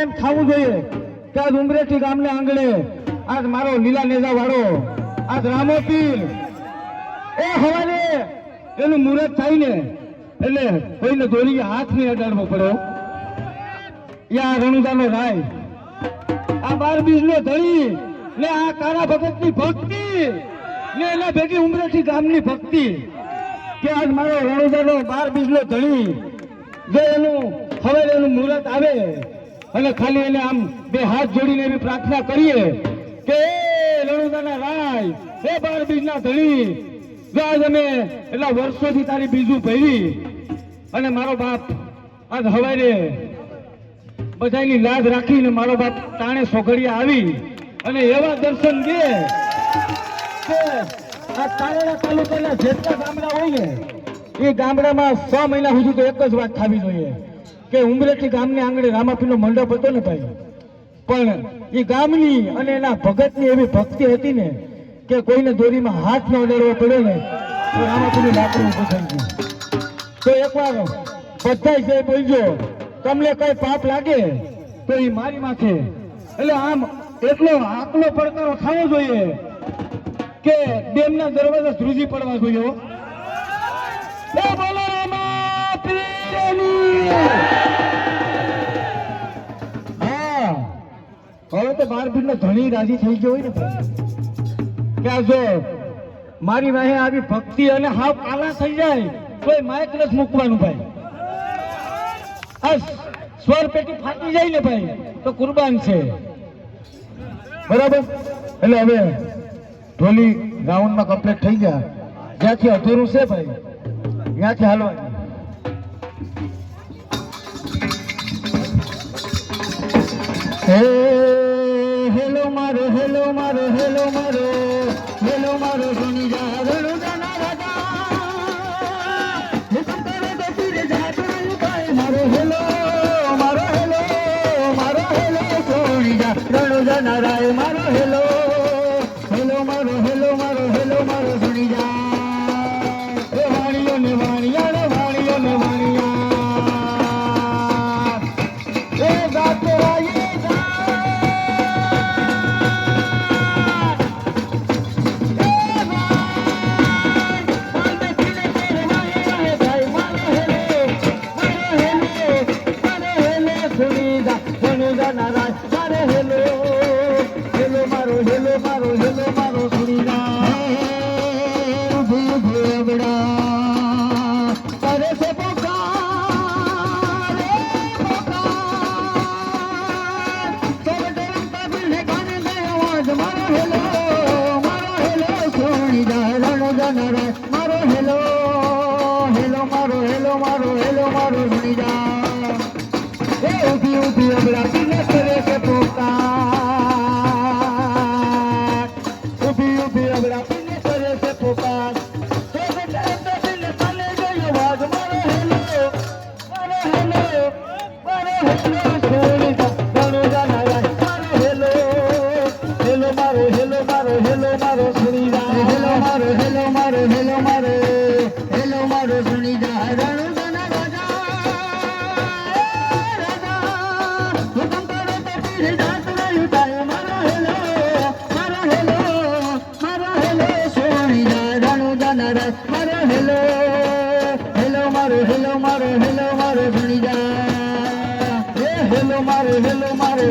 એમ થવું જોઈએ કે આજ ઉમરેઠી ગામને આંગણે આજ મારો લીલા નેજા વાળો આજ રામો પીર એ હવારે એનું મુહૂર્ત થાય ને એટલે કોઈને દોરી હાથ નહીં અડાડવો પડ્યો. યા રણુદાનો રાય આ 12 બીજનો ધણી ને આ કારા ભગતની ભક્તિ ને એના ભેગી ઉમરેઠી ગામની ભક્તિ કે આજ મારો રણુદાનો 12 બીજનો ધણી જો એનું હવે એનું મુહૂર્ત આવે અને ખાલી એને આમ બે હાથ જોડીને એવી પ્રાર્થના કરીએ કે રણુદાના રાય એ 12 બીજના ધણી જો આજ અમે એટલા વર્ષોથી તારી બીજું ભરી અને મારો બાપ આજ હવારે બધાની લાજ રાખીને મારો બાપ તાણે સોઘડિયા આવી અને એવા દર્શન દે કે આ તારેડા તાલુકાના જેટલા ગામડા હોય ને એ ગામડામાં 6 મહિના સુધી તો એક જ વાત થવી જોઈએ કે ઉમરેઠી ગામની આંગણે રામાપીરનો મંડપ હતો ને ભાઈ, પણ એ ગામની અને એના ભગતની એવી ભક્તિ હતી ને કે કોઈને દોરીમાં હાથ ન અડાડવો પડ્યો ને તો રામાપીરનું લાકડું ઊભું થઈ ગયું. તો એકવાર બધા જે બોલજો તમને કઈ પાપ લાગે તો એ મારી માથે, એટલે આમ એટલો આકલો પડકારો થવો જોઈએ કે ડેમના દરવાજા ધ્રુજી પડવા જોઈએ. એ બોલો રામાપીરની. હા, હવે તો 12 બીજનો ધણી રાજી થઈ ગયો હોય ને કે આ જો મારી વાહે આવી ભક્તિ અને હાવ કાલા થઈ જાય તોય માઇક નથી મૂકવાનું ભાઈ. આ સ્વર પેટી ફાટી જાય ને ભાઈ તો કુરબાન છે, બરાબર. એટલે હવે ઢોલી રાઉન્ડમાં કમ્પ્લીટ થઈ ગયા, જ્યાંથી અધૂરું છે ભાઈ ત્યાંથી હાલવાનું. હેલો મારો હેલો મારો હેલો મારો હેલો મારો સુની જા રણુદાના રાજા હુકમ કરે તો પીરે જાત નહીં ભાઈ. મારો હેલો સુની જા રણુદાના રાય. મારો હેલો મારો હેલો મારો સુની જા એ વાણીઓ ને વાણિયા ને વાણીઓ ને વાણિયા એ ગાત રાઈ હેલો મારો